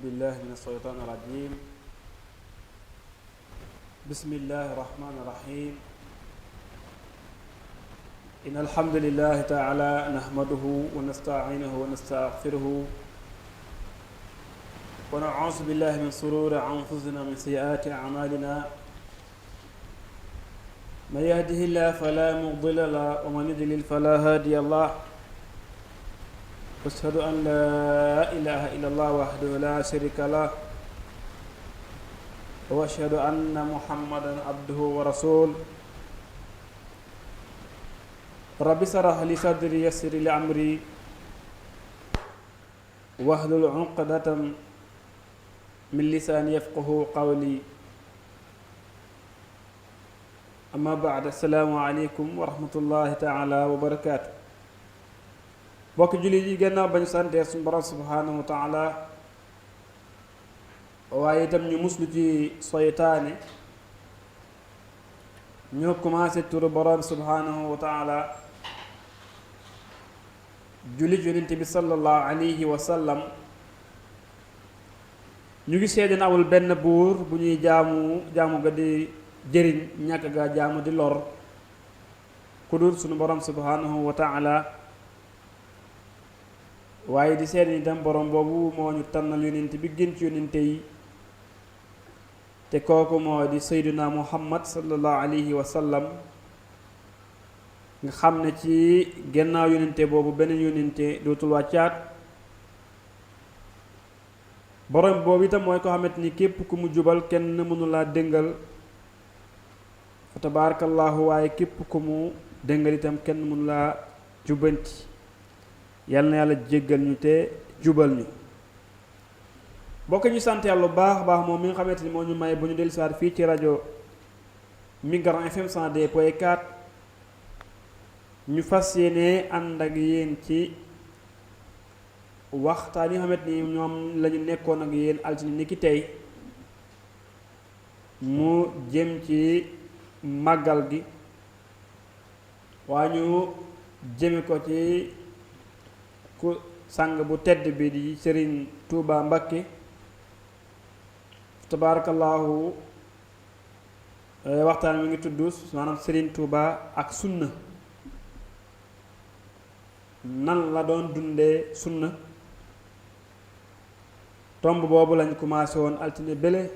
بالله من الشيطان الرجيم. بسم الله الرحمن الرحيم. إن الحمد لله تعالى نحمده ونستعينه ونستغفره ونعوذ بالله من شرور أنفسنا ومن سيئات أعمالنا. من يهده الله فلا مضل له ومن يضلل فلا هادي له. أشهد أن لا إله إلا الله وحده لا شريك له وأشهد أن محمدا عبده ورسوله. رب اشرح لي صدري ويسر لي أمري واحلل عقدة من لساني يفقهوا قولي. أما بعد السلام عليكم ورحمة الله تعالى وبركاته. bokk jullit yi gannaaw ba ñu santee suñu borom subhanahu wa taala waaye itam ñu muslu ci soytaane ñoo commencé turu borom subhanahu wa taala jullit yonent bi sallallahu alayhi wa sallam. ñu ngi seede na amul benn buur bu ñuy jaamu ga di jëriñ ñàkk ga jaamu di lor ku dul suñu borom subhanahu wa taala. waaye di seede ni tam borom boobu moo ñu tànnal yonent bi gën ci yonente yi te kooku moo di sayduna muhammad sallallahu alayhi wa sallam nga xam ne ci gannaaw yonente boobu beneen yonente dootul wàccaat. borom boobu itam mooy ko xamante ni képp ku mu jubal kenn mënulaa dëngal fa tabarakallahu, waaye képp ku mu dëngal itam kenn mënulaa jubbanti. yal na yàlla jéggal ñu te jubal ñu. bokk ñu sant yàlla bu baax baax moom mi nga xamante ni moo ñu may bu ñu dellusiwaat fii ci rajo Migran FM 102.4 ñu fas yéene ànd ak yéen ci waxtaan yi nga xamante ni ñoom la ñu nekkoon ak yéen altine ni ki tey mu jëm ci màggal gi waa ñu jëme ko ci ku sang bu tedd bi di Serigne Touba Mbakke tabarakallahu. waxtaan mi ngi tudd maanaam Serigne Touba ak sunna, nan la doon dundee sunna. tomb boobu lañ commencé woon altine bële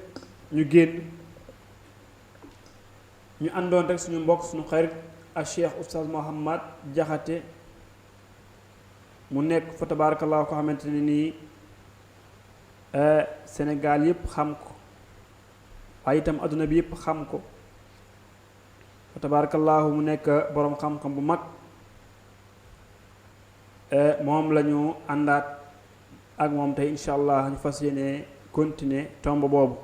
ñu génn, ñu àndoon rek suñu mbokk suñu xarit ak Cheikh Oustaz Mouhamad Jaxate mu nekk fa tabarakallahu ko xamante ne nii Sénégal yëpp xam ko waaye itam adduna bi yëpp xam ko fa tabarakallahu mu nekk boroom xam-xam bu mag. moom la ñu àndaat ak moom tey incha allah ñu fas yéene continuer tomb boobu.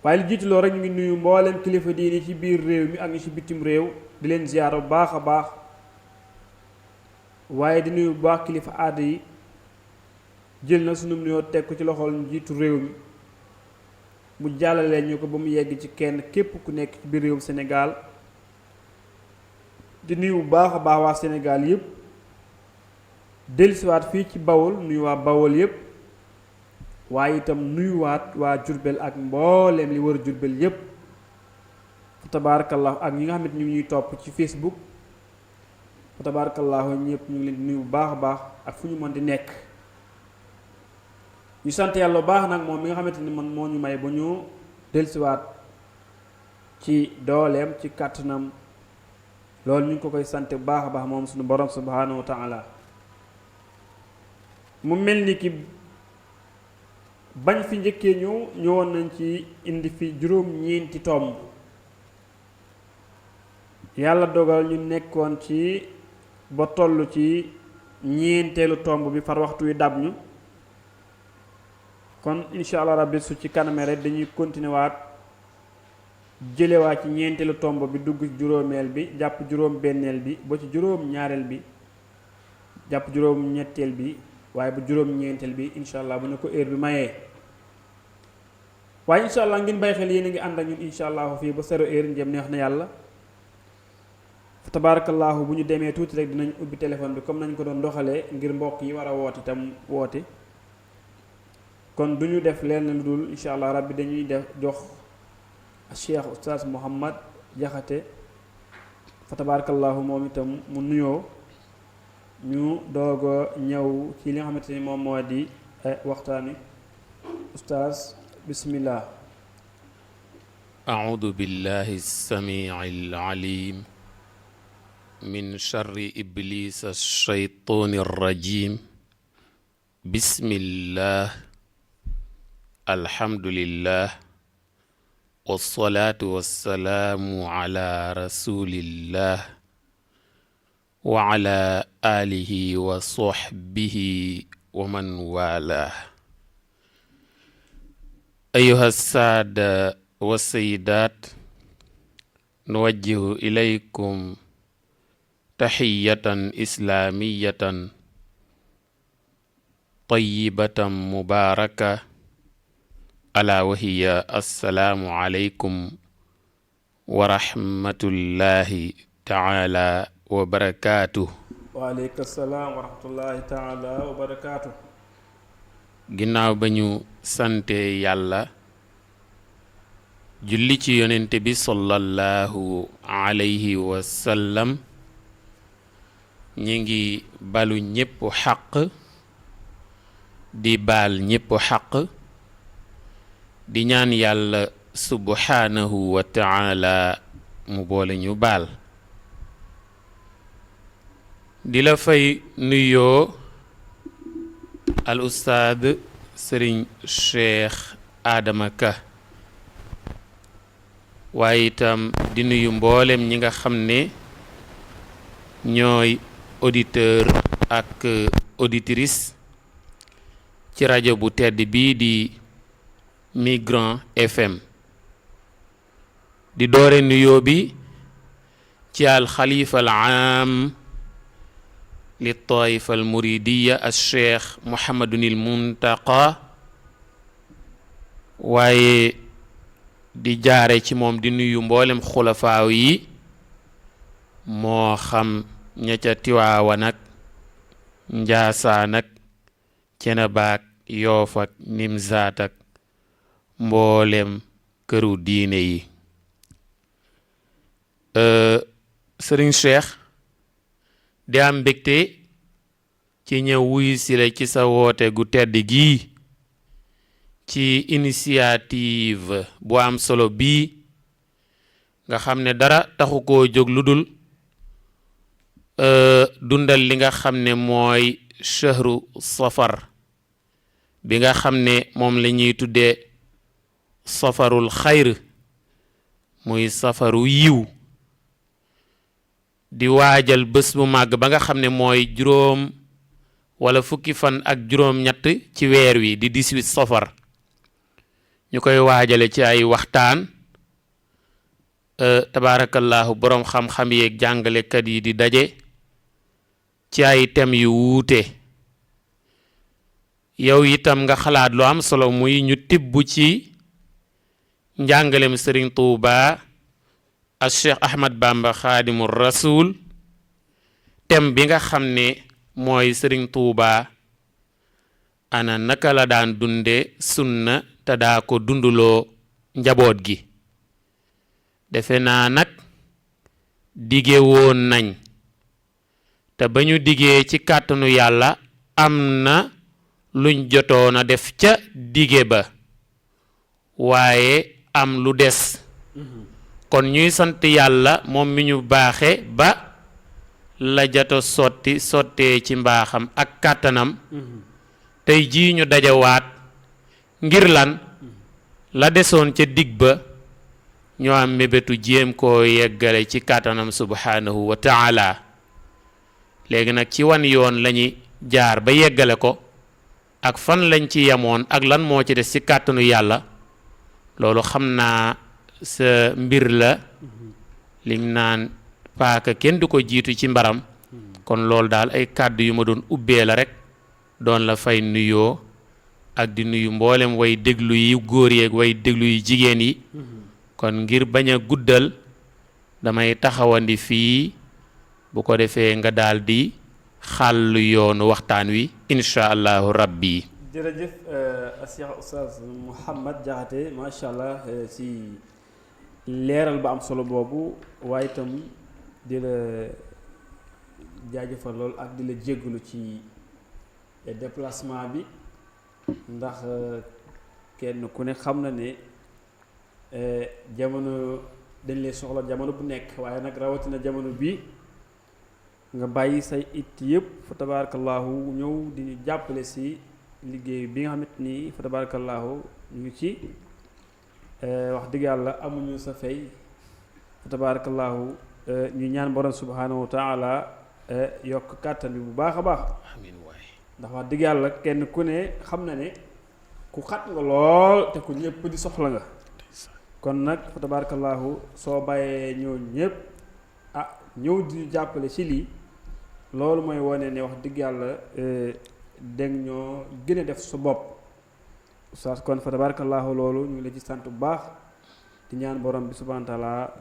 waaye lu jiitu loolu rek ñu ngi nuyu mboolem kilifa diini ci biir réew mi ak ñu ci bitim réew di leen ziyaara bu baax a baax. waaye di nuyu bu baax kilifa aada yi, jël na sunu nuyoo teg ko ci loxol njiitu réew mi mu jàllalee ñu ko ba mu yegg ci kenn képp ku nekk ci biir réewum Sénégal. di nuyu bu baax a baax waa Sénégal yëpp, dellusiwaat fii ci Bawol nuyu waa Bawol yëpp, waaye itam nuyuwaat waa Jurbel ak mbooleem li wër Jurbel yëpp fa tabarakallahu, ak ñi nga xamante ñu ngi ñuy topp ci Facebook fa tabarakallahu ñëpp ñu ngi leen di nuyu bu baax a baax ak fu ñu mën di nekk. ñu sant yàlla bu baax nag moom mi nga xamante ni man moo ñu may ba ñu dellusiwaat ci dooleem ci kàttanam. loolu ñu ngi ko koy sant bu baax a baax moom suñu borom subhanahu wa taala. mu mel ni ki bañ fi njëkkee ñëwoon nañ ci indi fi juróom-ñeenti tomb. yàlla dogal ñu nekkoon ci ba toll ci ñeenteelu tomb bi far waxtu wi dab ñu. kon incha allah rabbi su ci kanamee rek dañuy continuer waat jëlewaat ci ñeenteelu tomb bi dugg ci juróomeel bi jàpp juróom benneel bi ba ci juróom ñaareel bi jàpp juróom ñetteel bi waaye bu juróom ñeenteel bi incha allah bu ne ko heure bi mayee. waaye incha allah ngeen bàyyi xel yéen a ngi ànd ak ñun incha allah fii ba 0 heure njëm neex na yàlla. tabaarakallaahu bu ñu demee tuuti rek dinañ ubbi téléphone bi comme nañ ko doon doxalee ngir mbokk yi war a woote itam woote kon duñu def leen lu dul incha allah rabbi dañuy def jox Cheikh Oustaz Mouhamad Jaxate fa tabarakallahu moom itam mu nuyoo ñu doog a ñëw ci li nga xamante ni moom moo di waxtaani Oustaz bismillah. أعوذ بالله السميع العليم من شر إبليس الشيطان الرجيم بسم الله الحمد لله والصلاة والسلام على رسول الله وعلى آله وصحبه ومن والاه أيها السادة والسيدات نوجه إليكم تحية إسلامية طيبة مباركة ألا وهي السلام عليكم ورحمة الله تعالى وبركاته. وعليك السلام ورحمة الله تعالى وبركاته. ginnaaw ba ñu sante yàlla julli ci yonente bi sallallahu alayhi wa sallam ñi ngi balu ñépp xaq di baal ñépp xaq di ñaan yàlla subhanahu wa ta'ala mu boole ñu baal di la fay nuyoo al ustaad sëriñ Cheikh Adama Ka waaye itam di nuyu mboolem ñi nga xam ne ñooy auditeur ak auditrice ci rajo bu tedd bii di Migrant FM di doore nuyoo bi ci al xalifa al aam li taifa al muridiya al cheikh Muhammadunil Muntaqa waaye di jaare ci moom di nuyu mboolem xulafaaw yi moo xam ña ca Tiwaawan ak Njaasaan ak Cenaba ak Yoof ak Nimzaat ak mboolem këru diine yi. Sëriñ Cheikh di am mbégte ci ñëw wuyu si la ci sa woote gu tedd gii ci initiative bu am solo bii nga xam ne dara taxu koo jóg lu dul dundal li nga xam ne mooy shahru safar bi nga xam ne moom la ñuy tuddee safarul xayr muy safaru yiw di waajal bés bu màgg ba nga xam ne mooy juróom wala fukki fan ak juróom ñett ci weer wi di 18 safar ñu koy waajale ci ay waxtaan tabarakallahu boroom xam-xam yeeg jàngalekat yi di daje ci ay thèmes yu wuute yow itam nga xalaat lu am solo muy ñu tibb ci njàngalem Sëriñ Tuuba ak Cheikh Ahmad Bamba Xaadimu Rasuul thème bi nga xam ne mooy Sëriñ Tuuba ana naka la daan dunde sunna te daa ko dunduloo njaboot gi defe naa nag dige woon nañ te ba ñu digee ci kàttanu yàlla am na luñ jotoon a def ca dige ba waaye am lu des kon ñuy sant yàlla moom mi ñu baaxe ba la jato sottee ci mbaaxam ak kàttanam tey jii ñu dajawaat ngir lan la desoon ca dig ba ñoo am mébétu jéem koo yeggale ci kàttanam subhanahu wa ta'ala léegi nag ci wan yoon lañuy jaar ba yeggale ko ak fan lañ ci yemoon ak lan moo ci des ci kàttanu yàlla loolu xam naa sa mbir la liñ naan paaka kenn du ko jiitu ci mbaram kon loolu daal ay kàddu yu ma doon ubbee la rek doon la fay nuyoo ak di nuyu mboolem way déglu yi góor yeeg way déglu yi jigéen yi kon ngir bañ a guddal damay taxawandi fii bu ko defee nga daal di xàll yoonu waxtaan wi insha allahu rabbi. jërëjëf Cheikh Oustaz Mouhamed Diakhaté macha allah si leeral ba am solo boobu waaye itam di la jaajëfal lool ak di la jéggalu ci déplacement bi ndax kenn ku ne xam na ne jamono dañ lay soxla jamono bu nekk waaye nag rawatina jamono bi nga bàyyi say it yëpp fa tabarakallahu ñëw di ñu jàppale si liggéey bi nga xamante ni fa tabarakallahu ñu ngi ci wax dëgg yàlla amuñu sa fay fa tabarakallahu ñu ñaan borom subhanahu wa taala yokk kàttan bi bu baax a baax amiin waay ndax wax dëgg yàlla kenn ku ne xam na ne ku xat nga lool te ku ñëpp di soxla nga kon nag fa tabarakallahu soo bàyyee ñëw ñëpp ñëw di jàppale ci lii loolu mooy wane ne wax dëgg yàlla dégg ñoo gën a def sa bopp oustaz kon fa tabarakallahu loolu ñu ngi la ci sant bu baax di ñaan borom bi subhanahu wa taala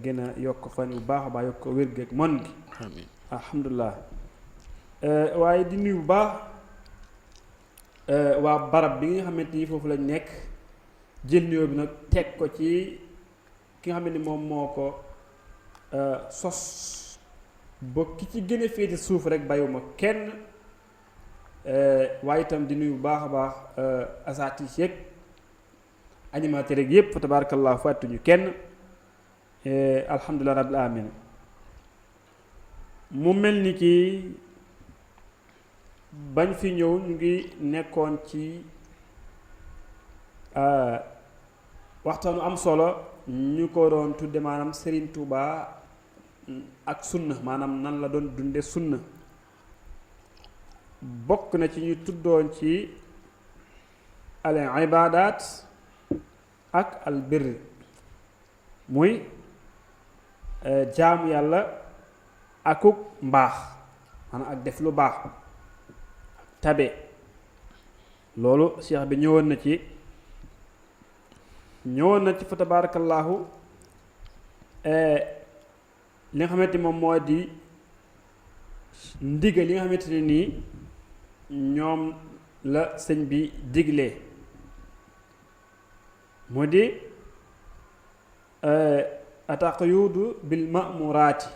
gën a yokk fan bu baax a baax yokk wér gi ak mon gi amiin alhamdulilah waaye di nuyu bu baax waa barab bi nga xamante ni foofu lañ nekk jël nuyoo bi nag teg ko ci ki nga xam ne moom moo ko sos ba ki ci gën a féete suuf rek bàyyiwuma kenn waaye itam di nuyu bu baax a baax asatis yeeg animateur yeeg yëpp fa tabarakallah fàttuñu kenn alhamdulilah rabbil alamin mu mel ni ki bañ fi ñëw ñu ngi nekkoon ci waxtaanu am solo ñu ko doon tudde maanaam Serigne Touba ak sunna maanaam nan la doon dunde sunna bokk na ci ñu tuddoon ci al ibaadaat ak al birr muy jaamu yàlla akuk mbaax maanaam ak def lu baax tabe loolu cheikh bi ñëwoon na ci fa tabarakallahu li nga xamante moom moo di ndigal li nga xamante ne nii ñoom la sëñ bi diglee mu di ataqyudu bil ma'muraati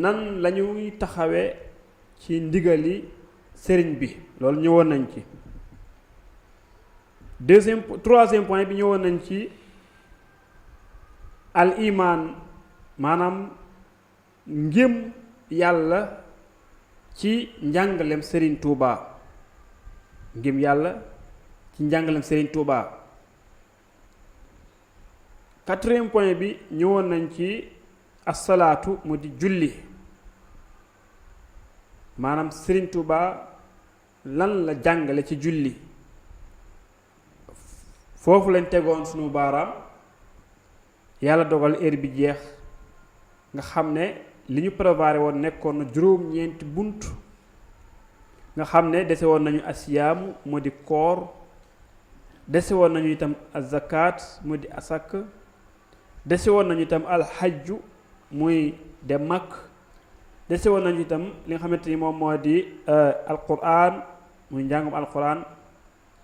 nan lañuy taxawee ci ndigali sëriñ bi loolu ñëwoon nañ ci troisième point bi ñëwoon nañ ci al iman maanaam ngëm yàlla ci njàngalem Serigne Touba ngëm yàlla ci njàngalem Serigne Touba quatrième point bi ñëwoon nañ ci asalaatu mu di julli maanaam Serigne Touba lan la jàngale ci julli foofu lañ tegoon sunu baaraam yàlla dogal heure bi jeex nga xam ne li ñu préparé woon nekkoon na juróom-ñeenti bunt nga xam ne dese woon nañu asiyaamu mu di koor dese woon nañu itam azakaat mu di asak dese woon nañu itam alxajju muy dem mag dese woon nañu itam li nga xamante ni moom moo di alquran muy njàngum alquran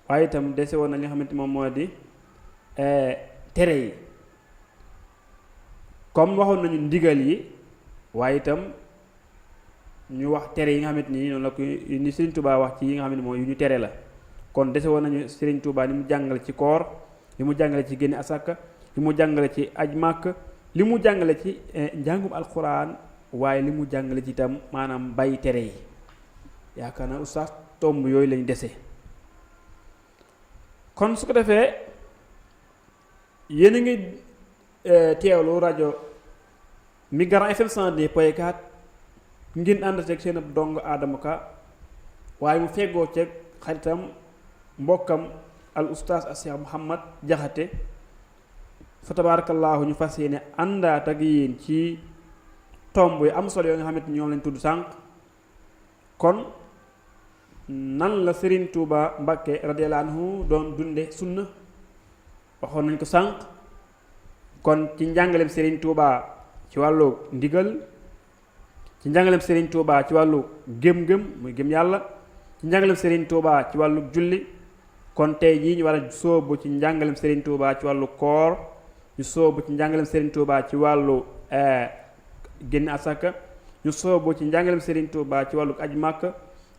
waaye itam dese woon nañu li nga xamante ni moom moo di tere yi comme waxoon nañu ndigal yi waaye itam ñu wax tere yi nga xamante ni noonu la ko ni Serigne Touba wax ci yi nga xam ne mooy yu ñu tere la kon dese woon nañu Serigne Touba li mu jàngale ci koor li mu jàngale ci génne asaka li mu jàngale ci aj màkk li mu jàngale ci njàngum alxuraan waaye li mu jàngale ci itam maanaam bàyyi tere yi yaakaar naa oustaz tomb yooyu lañ dese kon su ko defee yéen a ngi teewlu rajo Migran FM 102.4 ngeen ànd ceeg seen ab dong Adama Ka waaye mu feggoo ceeg xaritam mbokkam al oustaz a Cheikh Mouhamed Diakhaté fa tabaarakallaahu ñu fas yéene àndaat ak yéen ci tomb yu am solo yoo nga xamante ni ñoom lañ tudd sànq kon nan la Serigne Touba Mbacké radiyallahu anhu doon dunde sunna waxoon nañ ko sànq kon ci njàngaleem Serigne Touba ci wàllu ndigal ci njàngaleem Serigne Touba ci wàllu gëm-gëm muy gëm yàlla, ci njàngaleem Serigne Touba ci wàllu julli. kon tey jii ñu war a sóobu ci njàngaleem Serigne Touba ci wàllu koor, ñu sóobu ci njàngaleem Serigne Touba ci wàllu génn asaka, ñu sóobu ci njàngaleem Serigne Touba ci wàllu aj Màkka,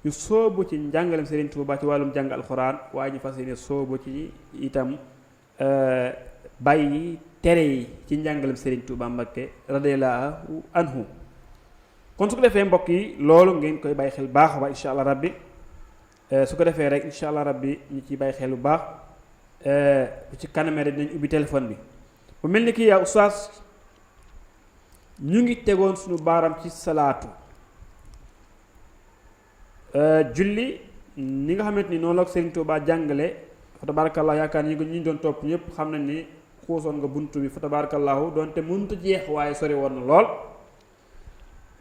ñu sóobu ci njàngaleem Serigne Touba ci wàllum jàng alxuraan, waaye ñu fas yéene sóobu ci itam bàyyi tere yi ci njàngaleem Serigne Touba Mbakke radiyallahu anhu. kon su ko defee mbokk yi loolu ngeen koy bàyyi xel baax wa incha allah rabbi su ko defee rek incha allah rabbi ñu ciy bàyyi xel bu baax bu ci kanamee rek dinañ ubbi téléphone bi. bu mel ni ki yaa oustaz ñu ngi tegoon suñu baaram ci salaatu julli ni nga xamante ni noonu la ko Serigne Touba jàngale fa tabarakallah. yaakaar ni ñu doon topp ñëpp xam nañ ni xuusoon nga buntu bi fa tabarakallahu doonte mënut a jeex waaye sori woon na lool.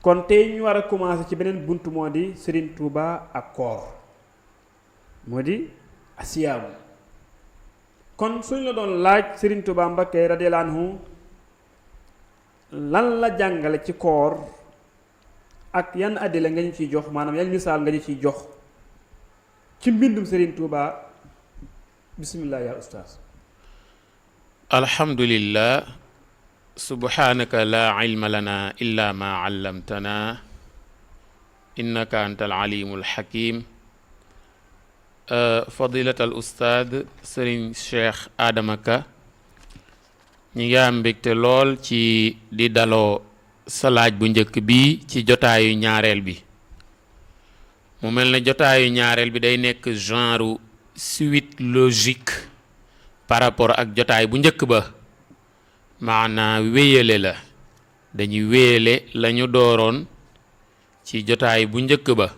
kon tey ñu war a commencé ci beneen buntu moo di Serigne Touba ak koor, moo di asiyaamu. kon suñ la doon laaj Serigne Touba Mbakke radiyallahu anhu lan la jàngale ci koor ak yan addila nga ñu ciy jox, maanaam yan misaal nga ñu ciy jox ci mbindum Serigne Touba, bismillah ya ustaas. alhamdulillah, subhanaka la ilma lana illa ma allamtana innaka anta alalimu alhakim. fadilat al ustaad Serigne Cheikh Adama Ka, ñi ngi am mbégte lool ci di daloo sa laaj bu njëkk bi ci jotaayu ñaareel bi. mu mel ne jotaayu ñaareel bi day nekk genre suite logique par rapport ak jotaay bu njëkk ba, maanaa wéyale la, dañuy wéyale lañu dooroon ci jotaay bu njëkk ba.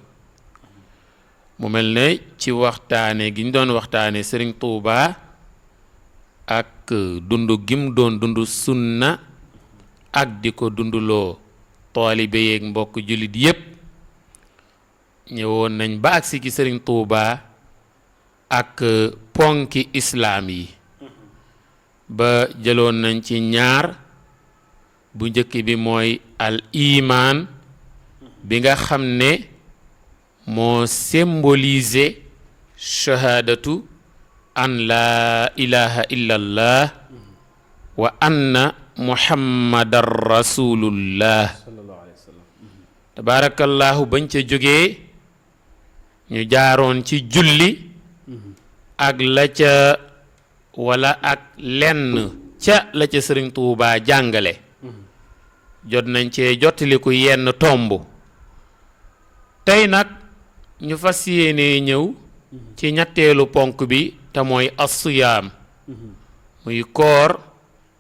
mu mel ne ci waxtaane gi ñu doon waxtaane Serigne Touba ak dundu gim doon dundu sunna ak di ko dunduloo taalibe yeeg mbokk jullit yépp, ñëwoon nañ ba agsi ci Serigne Touba ak ponki islaam yi ba jëloon nañ ci ñaar. bu njëkk bi mooy al iman bi nga xam ne moo symboliser shahadatu an la ilaha illa allah wa anna muhammadan rasulullah. tabarakallahu. bañ ca jógee ñu jaaroon ci julli ak la ca wala ak lenn ca la ca Serigne Touba jàngale. jot nañ cee jottaliku yenn tomb. tey nag ñu fas yéene ñëw ci ñetteelu ponk bi te mooy as-siyaam, muy koor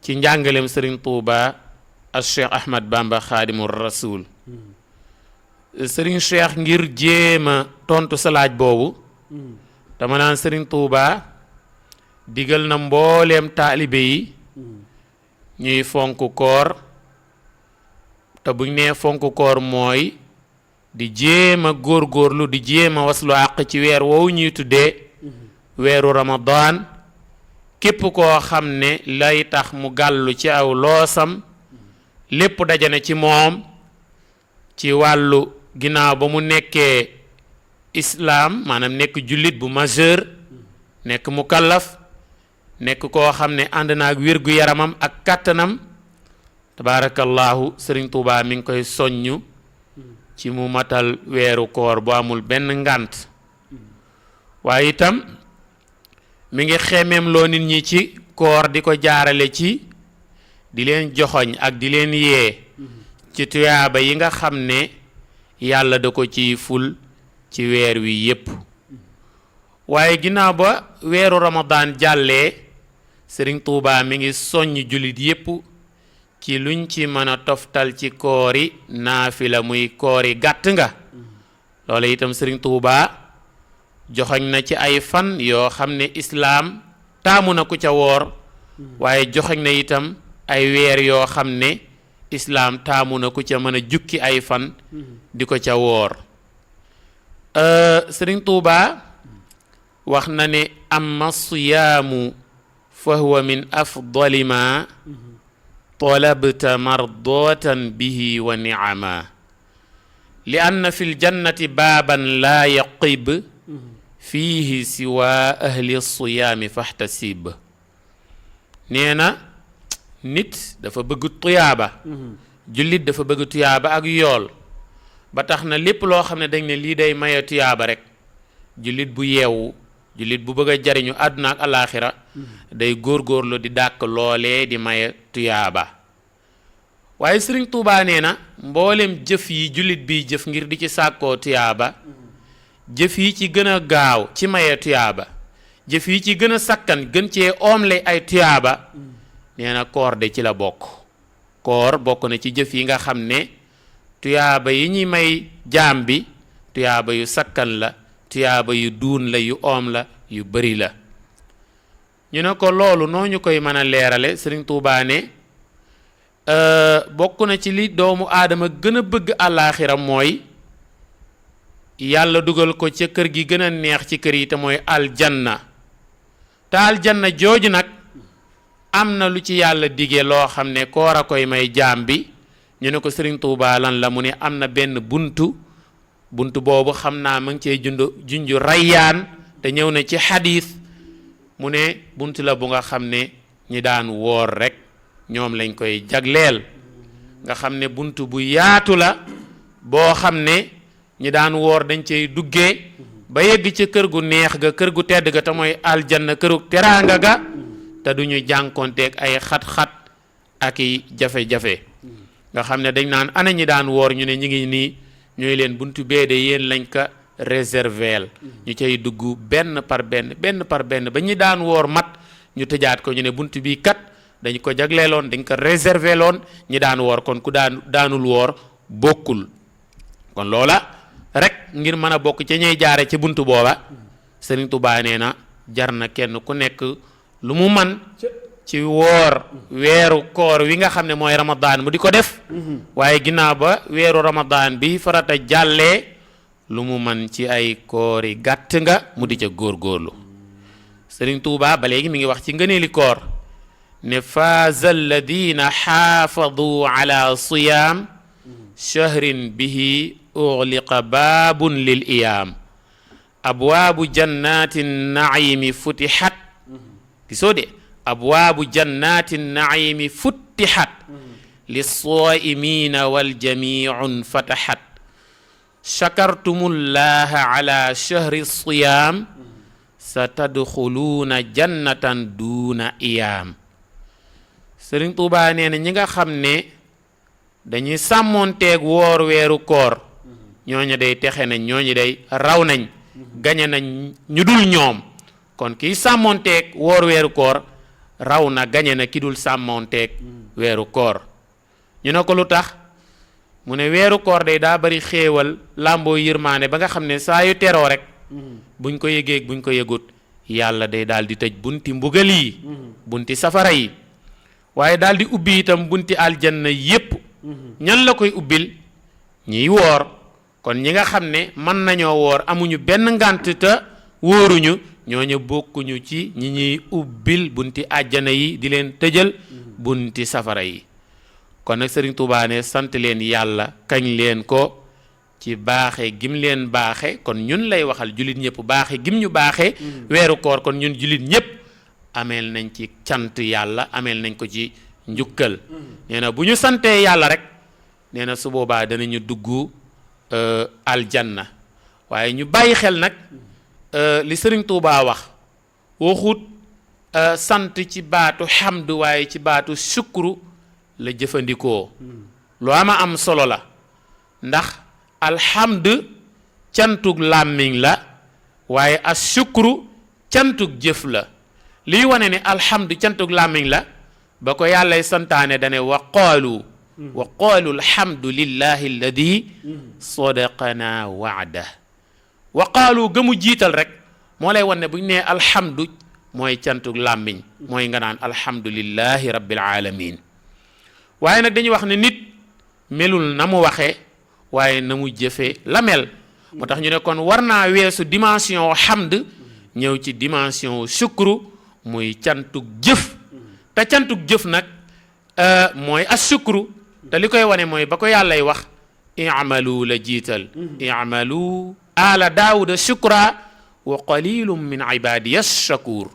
ci njàngaleem Serigne Touba ak Cheikh Ahmad Bamba Khadimu Rasul. Serigne Cheikh ngir jéema tontu sa laaj boobu dama naan Serigne Touba digal na mbooleem taalibe yi ñuy fonk koor, te buñ nee fonk koor mooy di jéema góorgóorlu di jéema waslu àq ci weer woowu ñuy tuddee weeru Ramadan. képp koo xam ne lay tax mu gàllu ci aw loosam lépp dajane ci moom ci wàllu ginnaaw ba mu nekkee islaam, maanaam nekk jullit bu majeur, nekk mukallaf, nekk koo xam ne ànd na ak wér gu yaramam ak kàttanam. tabaarakallahu. Serigne Touba mi ngi koy soññu ci mu matal weeru koor bu amul benn ngànt, waaye itam mi ngi xemeem loo nit ñi ci koor di ko jaarale ci di leen joxoñ ak di leen yee ci tuyaaba yi nga xam ne yàlla da ko ci ful ci weer wi yépp. waaye ginnaaw ba weeru Ramadan jàllee Serigne Touba mi ngi soññ jullit yépp ci luñ ci mën a toftal ci koori naafila, muy koori gàtt nga. loolu itam Serigne Touba joxoñ na ci ay fan yoo xam ne islaam taamu na ku ca woor, waaye joxoñ na itam ay weer yoo xam ne islaam taamu na ku ca mën a jukki ay fan di ko ca woor. Serigne Touba wax na ne amma siyaamu fa huwa min afdali ma talabta mardatan bihi wa ni'ama. li anna fil jannati baaban laa yaqib fiihi siwa ahli siyaami fahtasib. nee na nit dafa bëgg tuyaaba jullit dafa bëgg tuyaaba ak yool ba tax na lépp loo xam ne dañ ne lii day maye tuyaaba rek jullit bu yeewu jullit bu bëgg a jariñu àdduna ak alaaxira day góorgóorlu di dàkk loolee di maye tuyaaba. waaye Sëriñ Tuubaa nee na mboolem jëf yi jullit biy jëf ngir di ci sàkkoo tuyaaba jëf yi ci gën a gaaw ci maye tuyaaba jëf yi ci gën a sakkan gën cee oomle ay tuyaaba nee na koor de ci la bokk. koor bokk na ci jëf yi nga xam ne tuyaaba yi ñuy may jaam bi tuyaaba yu sakkan la tuyaaba yu duun la yu oom la yu bari la. ñu ne ko loolu noo ñu koy mën a leerale Sëriñ Tuubaa ne bokk na ci li doomu aadama gën a bëgg àllaaxira mooy yàlla dugal ko ca kër gi gën a neex ci kër yi te mooy aljanna te aljanna jooju nag am na lu ci yàlla dige loo xam ne koor a koy may jaam bi. ñu ne ko Sëriñ Tuubaa lan la mu ne am na benn buntu boobu xam naa ma ngi cee junju rayyaan te ñëw na ci xadiis mu ne buntu la bu nga xam ne ñi daan woor rek ñoom lañ koy jagleel nga xam ne buntu bu yaatu la boo xam ne ñi daan woor dañ cey duggee ba yegg ca kër gu neex ga kër gu tedd ga te mooy aljanna këru teraanga ga te duñu jànkonteeg ay xat-xat ak i jafe-jafe nga xam ne dañ naan ana ñi daan woor ñu ne ñi ngi nii ñooy leen buntu bee de yéen lañ ko réserveel ñu cay dugg benn par benn ba ñi daan woor mat ñu tëjaat ko ñu ne buntu bii kat dañ ko jagleeloon dañ ko réserveeloon ñi daan woor kon ku daanul woor bokkul. kon loola rek ngir mën a bokk ca ñuy jaare ci buntu booba Sëriñ Tuubaa nee na jar na kenn ku nekk lu mu man ci woor weeru koor wi nga xam ne mooy Ramadan mu di ko def waaye ginnaaw ba weeru Ramadan bi farata jàllee lu mu man ci ay koori gàtt nga mu di ca góorgóorlu. Sëriñ Tuubaa ba léegi mi ngi wax ci ngëneeli koor ne faaza alladina xaafadu ala siyaam shahrin bihi ughliqa baabun lil iyaam abwaabu jannati naimi futixat gisoo de abwaabu jannati naimi futixat lissaa'imiina waljamiicun fataxat shakartumullaha ala shahri siyaam satadxuluuna jannatan duuna iyaam. Sëriñ Tuubaa nee na ñi nga xam ne dañuy sàmmoonteeg woor weeru koor ñooñu day texe nañ ñooñu day raw nañ gañe nañ ñu dul ñoom kon kiy sàmmoonteeg woor weeru koor raw na gañe na ki dul sàmmoonteeg weeru koor. ñu ne ko lu tax mu ne weeru koor day daa bari xéewal làmboo yërmaane ba nga xam ne saa yu teroo rek buñ ko yëgeeg buñ ko yëgut yàlla day daal di tëj bunti mbugal yi bunti safara yi waaye daal di ubbi itam bunti aljanna yépp. ñan la koy ubbil ñiy woor kon ñi nga xam ne mën nañoo woor amuñu benn ngànt te wóoruñu ñooñu bokkuñu ci ñi ñuy ubbil bunti àjjana yi di leen tëjal bunti safara yi. kon nag Sëriñ Tuubaa ne sant leen yàlla kañ leen ko ci baaxe gim leen baaxe kon ñun lay waxal jullit ñëpp baaxe gim ñu baaxe weeru koor kon ñun jullit ñëpp ameel nañ ci cant yàlla ameel nañ ko ci njukkal. nee na bu ñu santee yàlla rek nee na su boobaa danañu dugg aljanna waaye ñu bàyyi xel nag li Sëriñ Tuubaa wax waxut sant ci baatu xamdu waaye ci baatu sukru la jëfandikoo. lu am solo la ndax alhamd cantug làmmiñ la waaye as sukru cantug jëf la. liy wane ne alhamd cantug làmmiñ la ba ko yàllay santaane dane wa qaalu alhamdu lillahi alladi sadaqana waada wa qaalu gëmu jiital rek moo lay wan ne bu ñu nee alhamdu mooy cantug làmmiñ mooy nga naan alhamdulillahi rabbil alamin waaye nag dañuy wax ne nit melul na mu waxee waaye na mu jëfe la mel moo tax ñu ne kon war naa weesu dimension hamd ñëw ci dimension sukru muy cantug jëf te cantug jëf nag mooy as sukru te li koy wane mooy ba ko yàllay wax i'malu la jiital i'malu ala daawuda shukra wa qalilum min ibadiya shakur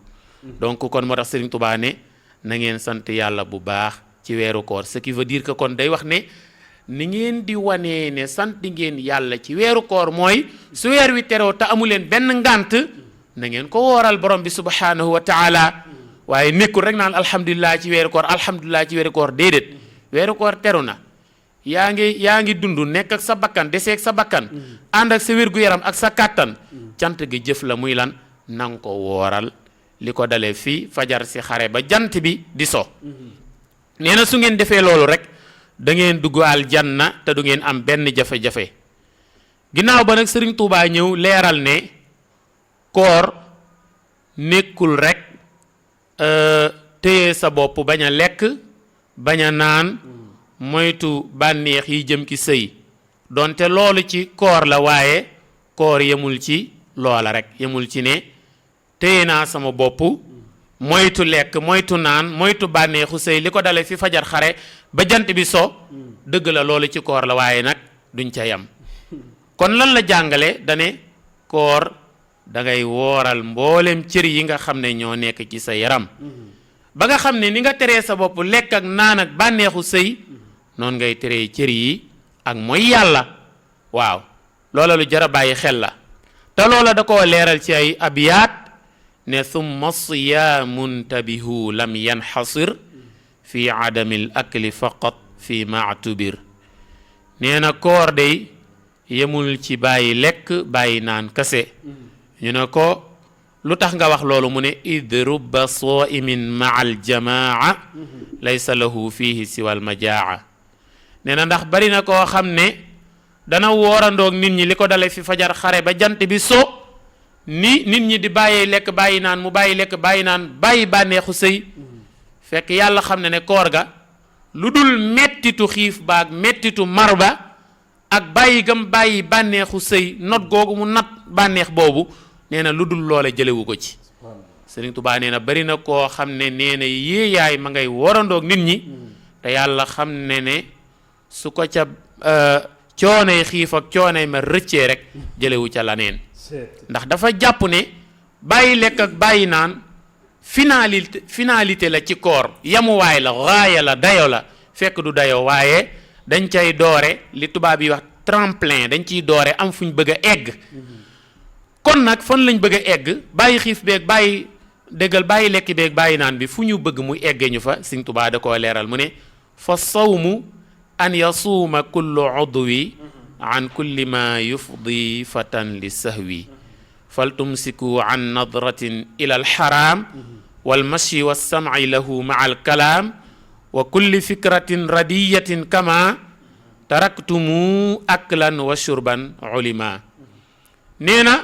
donc kon moo tax Serigne Touba ne na ngeen sant yàlla bu baax ci weeru koor ce qui veut dire que kon day wax ne ni ngeen di wanee ne sant ngeen yàlla ci weeru koor mooy su weer wi teroo te amu leen benn ngant na ngeen ko wooral borom bi subhanahu wa taala waaye nekkul rek naan alhamdulilah ci weeru koor alhamdulilah ci weeru koor déedéet weeru koor teru na yaa ngi dund nekk ak sa bakkan deseeg sa bakkan ànd ak sa wér-gu-yaram ak sa kàttan cant gi jëf la muy lan nang ko wooral li ko dalee fii fajar si xare ba jant bi di so nee na su ngeen defee loolu rek da ngeen dugg aljanna te du ngeen am benn jafe-jafe ginnaaw ba nag Sëriñ Tuubaa ñëw leeral ne koor nekkul rek téye sa bopp bañ a lekk bañ a naan moytu bànneex yi jëm ci sëy donte loolu ci koor la waaye koor yemul ci loola rek yemul ci ne téye naa sama bopp moytu lekk moytu naan moytu bànneexu sëy li ko dale fi fajar xare ba jant bi so dëgg la loolu ci koor la waaye nag duñ ca yam kon lan la jàngale dane koor da ngay wooral mboolem cër yi nga xam ne ñoo nekk ci sa yaram ba nga xam ne ni nga teree sa bopp lekk ak naan ak bànneexu sëy noonu ngay teree cër yi ak mooy yàlla waaw loola lu jar a bàyyi xel la te loola da koo leeral ci ay abiyaat ne summa siyaamun tabihu lam yanxasir fi adamil akli faqat fi maatubir nee na koor day yemul ci bàyyi lekk bàyyi naan kase ñu ne ko lu tax nga wax loolu mu ne id rubba saimin maa aljamaa laysa lahu fihi siwa almajaa nee na ndax bari na koo xam ne dana woorandoog nit ñi li ko dale fi fajar xare ba jant bi so ni nit ñi di bàyyee lekk bàyyi naan mu bàyyi lekk bàyyi naan bàyyi bànneexu sëy fekk yàlla xam ne ne koor ga lu dul mettitu xiif baag mettitu mar ba ak bàyyi gam bàyyi bànneexu sëy not googu mu nat bànneex boobu nee na lu dul loole jëlewu ko ci Sëriñ Tuubaa nee na bari na koo xam ne nee na yéeyaay ma ngay warandoog nit ñi te yàlla xam ne ne su ko ca coonay xiif ak coonay ma rëccee rek jëlewu ca laneen ndax dafa jàpp ne bàyyi lekk ak bàyyi naan finalité la ci koor yamuwaay la raaya la dayo la fekk du dayo waaye dañ cay doore li tubaab yi wax tremplin dañ ciy doore am fuñ bëgg a egg kon nag fan lañ bëgg a egg bàyyi xiif beeg bàyyi déggal bàyyi lekk beeg bàyyi naan bi fu ñu bëgg muy eggee ñu fa Sëriñ Tuubaa da koo leeral mu ne fa sawmu an yasuuma kullu udwi an kulli ma yufdi fatan li sahwi fal tumsiku an nadratin ila alxaram walmashi walsamci lahu maa alkalaam wa kulli fikratin radiyatin kama taraktumu aklan wa shurban ulima nee na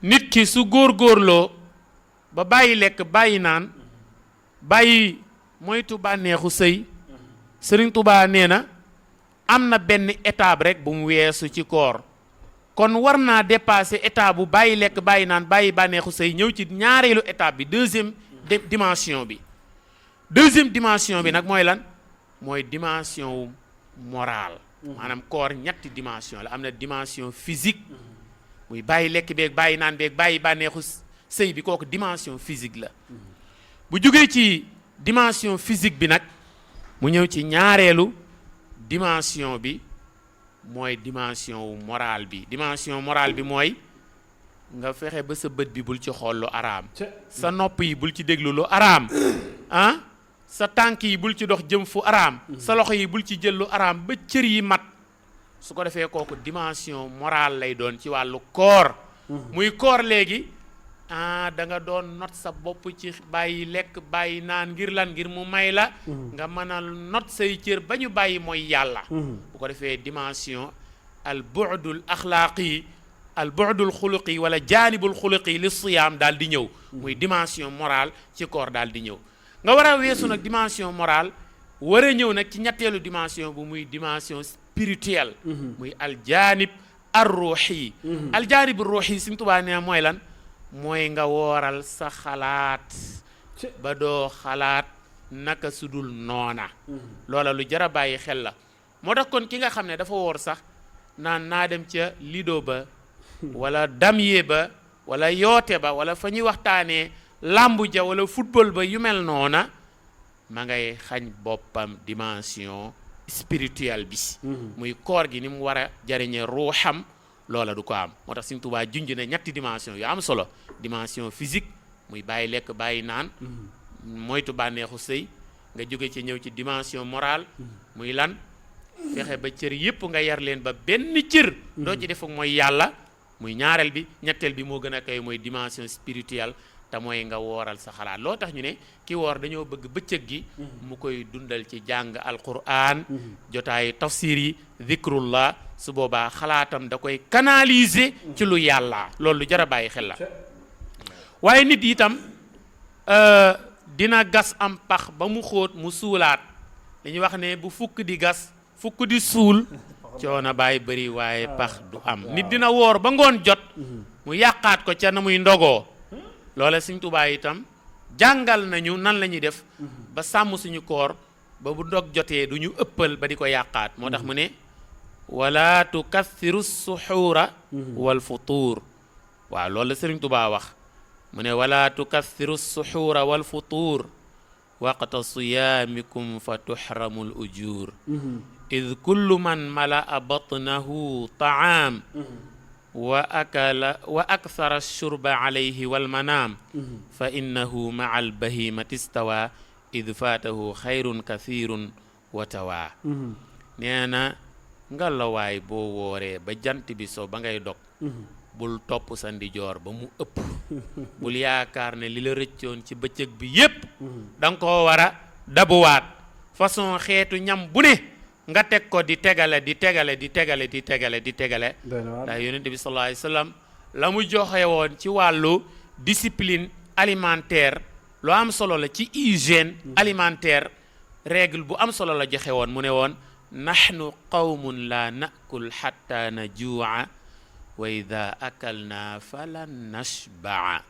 nit ki su góorgóorloo ba bàyyi lekk bàyyi naan bàyyi moytu bànneexu sëy Sëriñ Tuubaa nee na am na benn étape rek bu mu weesu ci koor kon war naa dépasser étape bu bàyyi lekk bàyyi naan bàyyi bànneexu sëy ñëw ci ñaareelu étape bi deuxième dimension bi deuxième dimension bi nag mooy lan mooy dimension wu morale maanaam koor ñetti dimension la am na dimension physique muy bàyyi lekk beeg bàyyi naan beeg bàyyi bànneexu sëy bi kooku dimension physique la bu jógee ci dimension physique bi nag mu ñëw ci ñaareelu dimension bi mooy dimension wu morale bi dimension morale bi mooy nga fexe ba sa bët bi bul ci xool lu araam sa nopp yi bul ci déglu lu araam ah sa tànk yi bul ci dox jëm fu araam sa loxo yi bul ci jël lu araam ba cër yi mat su ko defee kooku dimension morale lay doon ci wàllu koor muy koor léegi da nga doon not sa bopp ci bàyyi lekk bàyyi naan ngir lan ngir mu may la nga mën a not say cër ba ñu bàyyi mooy yàlla bu ko defee dimension al bu'dul axlaaqi al bu'dul xuluqi wala jaanibul xuluqi li siyaam daal di ñëw muy dimension morale ci koor daal di ñëw nga war a weesu nag dimension morale war a ñëw nag ci ñetteelu dimension bu muy dimension spirituelle muy al jaanib ar ruuxi al jaanib ar ruuxi Sëriñ Tuubaa nee mooy lan mooy nga wooral sa xalaat ba doo xalaat naka sudul noona loola lu jar a bàyyi xel la moo tax kon ki nga xam ne dafa woor sax naan naa dem ca lido ba wala damye ba wala yoote ba wala fa ñuy waxtaanee làmbu ja wala football ba yu mel noona ma ngay xañ boppam dimension spirituelle bi muy koor gi ni mu war a jariñe ruuxam loola du ko am moo tax Sëriñ Tuubaa junj ne ñetti dimension yu am solo dimension physique muy bàyyi lekk bàyyi naan moytu bànneexu sëy nga jóge ci ñëw ci dimension morale muy lan fexe ba cër yépp nga yar leen ba benn cër doo ci def ak mooy yàlla muy ñaareel bi ñetteel bi moo gën a kay mooy dimension spirituelle te mooy nga wooral sa xalaat loo tax ñu ne ki woor dañoo bëgg bëccëg gi mu koy dundal ci jàng alquran jotaayu tafsir yi zikrullah su boobaa xalaatam da koy canaliser ci lu yàlla loolu lu jar a bàyyi xel la waaye nit itam dina gas am pax ba mu xóot mu suulaat dañuy wax ne bu fukk di gas fukk di suul coono bàyyi bëri waaye pax du am nit dina woor ba ngoon jot mu yàqaat ko ca na muy ndogoo loola Sëriñ Tuubaa itam jàngal nañu nan la ñuy def ba sàmm suñu koor ba bu ndog jotee du ñu ëppal ba di ko yàqaat moo tax mu ne wala tukassiru suxuura wal futuur waaw loolu la Sëriñ Tuubaa wax mu ne wala tukassiru suxuura wal futuur waqta siyaamikum fa tuxramu l ujur id kullu man malaa batnahu taam wa akthara shurba alayhi walmanaam fa innahu maa albahimati stawa id faatahu xayrun kathirun wa tawa nee na nga la waay boo wooree ba jant bi so ba ngay dog bul topp sa ndijoor ba mu ëpp bul yaakaar ne li la rëccoon ci bëccëg bi yépp da nga koo war a dabuwaat façon xeetu ñam bu ne nga teg ko di tegale ndax yonent bi sallallahu alayhi wasallam la mu joxe woon ci wàllu discipline alimentaire lu am solo la ci hygiène alimentaire règle bu am solo la joxe woon mu ne woon nahnu qawmun la nakul hatta najuu'a wa idha akalna falan nashba'a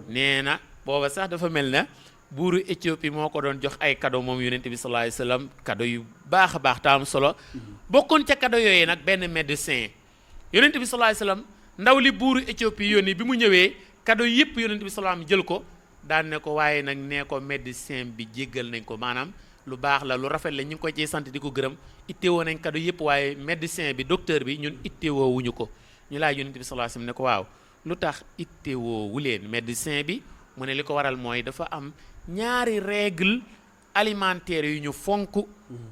nee na booba sax dafa mel na buuru Éthiopie moo ko doon jox ay cadeau moom yonent bi sallallahu alayhi wasallam cadeau yu baax a baax te am solo bokkoon ca cadeau yooyu nag benn médecin yonent bi sallallahu alayhi wasallam ndaw li buuru Éthiopie yónni bi mu ñëwee cadeau yëpp yonent bi sallallahu alayhi wasallam jël ko daan ne ko waaye nag nee ko médecin bi jéggal nañ ko maanaam lu baax la lu rafet la ñu ngi ko ciy sant di ko gërëm ittewoo nañ cadeau yëpp waaye médecin bi docteur bi ñun ittewoo wuñu ko ñu laaj yonent bi sallallahu alayhi wasallam ne ko waaw lu tax ittewoo wu leen médecin bi mu ne li ko waral mooy dafa am ñaari règle alimentaire yu ñu fonk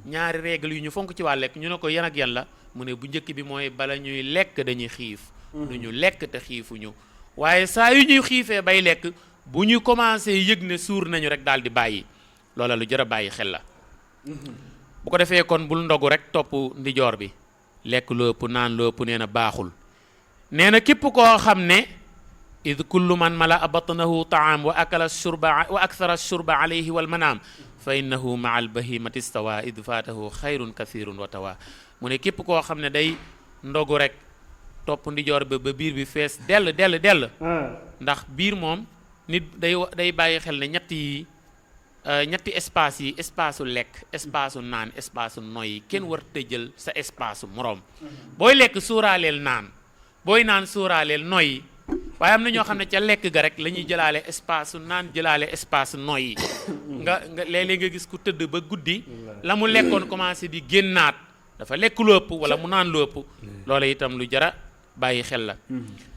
ñaari règle yu ñu fonk ci wàll lekk ñu ne ko yan ak yan la mu ne bu njëkk bi mooy bala ñuy lekk dañuy xiif du ñu lekk te xiifuñu waaye saa yu ñuy xiifee bay lekk bu ñu commencé yëg ne suur nañu rek daal di bàyyi loola lu jar a bàyyi xel la bu ko defee kon bul ndogu rek topp ndijoor bi lekk lu ëpp naan lu ëpp nee na baaxul nee na képp koo xam ne id kullu man malaa batnahu taam wa akthara shurba alayhi walmanaam fa innahu maa albahimati stawa id faatahu xayrun kathirun wa tawa mu ne képp koo xam ne day ndogu rek topp ndijoor ba biir bi fees dell ndax biir moom nit day bàyyi xel ne ñetti espace yi espace u lekk espace u naan espace u noyyi kenn war te jël sa espace u moroom booy lekk sóoraaleel naan booy naan sóoraaleel noyyi waaye am na ñoo xam ne ca lekk ga rek la ñuy jëlaale espace su naan jëlaale espace noyyi nga léeg-léeg nga gis ku tëdd ba guddi la mu lekkoon commencé di génnaat dafa lekk lu ëpp wala mu naan lu ëpp loola itam lu jara bàyyi xel la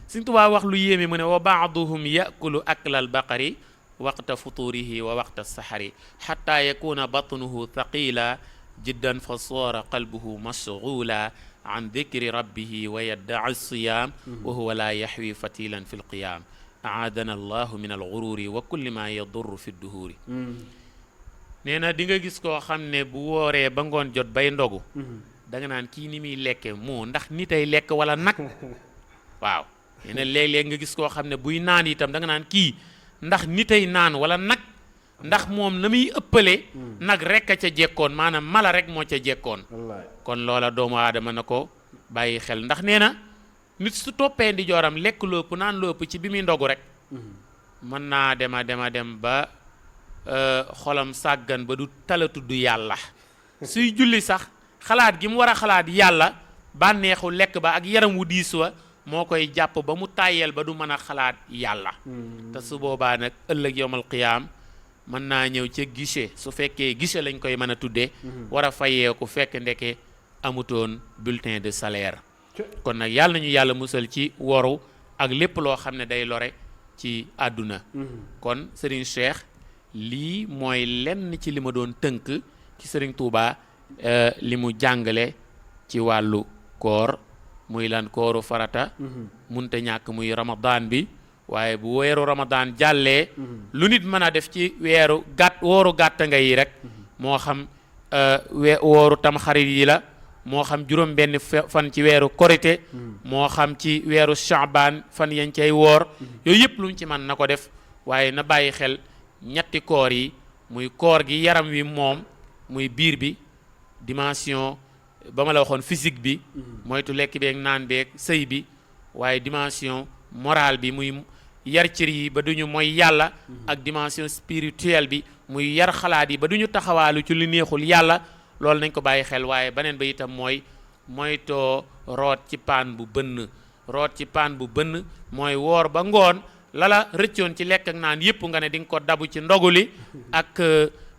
Sëriñ Tuubaa wax lu yéeme mu ne wa baaduhum yakulu aklal baqari waqta futurihi wa waqta sahari xatta yakuna batnuhu thaqila jiddan fa soora qalbuhu mashghula an dikri rabbihi wa yaddaci siyam wa huwa la yaxwi fatilan fi lqiyam aadana allahu min alxururi wa kulli ma yadurru fi duhuri nee na di nga gis koo xam ne bu wooree ba ngoon jot bay ndogu da nga naan kii ni muy lekke moo ndax nitay lekk wala nag waaw nee na léeg-léeg nga gis koo xam ne buy naan itam da nga naan kii ndax nitay naan wala nag ndax moom na muy ëppale nag rek a ca jekkoon maanaam mala rek moo ca jekkoon kon loola doomu aadama na ko bàyyi xel ndax nee na nit su toppee ndi jooram lekk lópp naan lópp ci bi muy ndogu rek mën naa dem ba xolam sàggan ba du tala tudd yàlla suy julli sax xalaat gi mu war a xalaat yàlla bànneexu lekk ba ak yaram wu diis wa moo koy jàpp ba mu tàyyeel ba du mën a xalaat yàlla te su boobaa nag ëllëg yowmal qiyaam mën naa ñëw ca guichet su fekkee guichet lañ koy mën a tuddee war a fayeeku fekk ndeke amutoon bulletin de salaire kon nag yàlla nañu yàlla musal ci woru ak lépp loo xam ne day lore ci àdduna kon Serigne Cheikh lii mooy lenn ci li ma doon tënk ci Serigne Touba li mu jàngale ci wàllu koor muy lan kooru farata munte ñàkk muy ramadan bi waaye bu weeru ramadan jàllee lu nit mën a def ci wooru gàtt nga yi rek moo xam wooru tamxarit yi la moo xam juróom benn fan ci weeru korite moo xam ci weeru shaabaan fan yañ cay woor yooyu yëpp lu mu ci mën na ko def waaye na bàyyi xel ñetti koor yi muy koor gi yaram wi moom muy biir bi dimension ba ma la waxoon physique bi moytu lekk beeg naan beeg sëy bi waaye dimension morale bi muy yar cër yi ba duñu mooy yàlla ak dimension spirituelle bi muy yar xalaat yi ba duñu taxawaalu ci lu neexul yàlla loolu nañ ko bàyyi xel waaye beneen ba itam mooy moytoo root ci paan bu bënn mooy woor ba ngoon lala rëccoon ci lekk ak naan yëpp nga ne di nga ko dabu ci ndoguli ak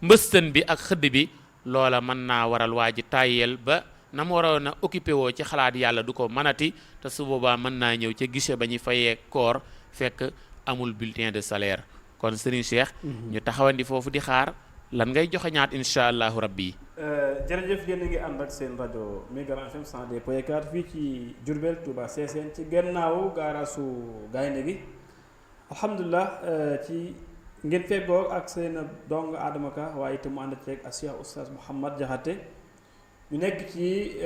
mbëstën bi ak xëdd bi loola mën naa waral waa ji tàyyeel ba na mu waroon a occupé woo ci xalaat yàlla du ko mënati te su boobaa mën naa ñëw ca guichet ba ñu fayee koor fekk amul bulletin de salaire kon Serigne Cheikh ñu taxawandi foofu di xaar lan ngay joxe ñaat incha allahu rabbi. jërëjëf yéen a ngi ànd ak seen rajo Mégane FM 102.4 fii ci Diourbel Touba Sessène ci gannaaw gaaraasu gaynde gi alhamdulilah ci ngeen feggoo ak seen dong Adama Ka waaye itam mu ànd ceeg ak Cheikh Oustaz Mouhamad Diakhaté ñu nekk ci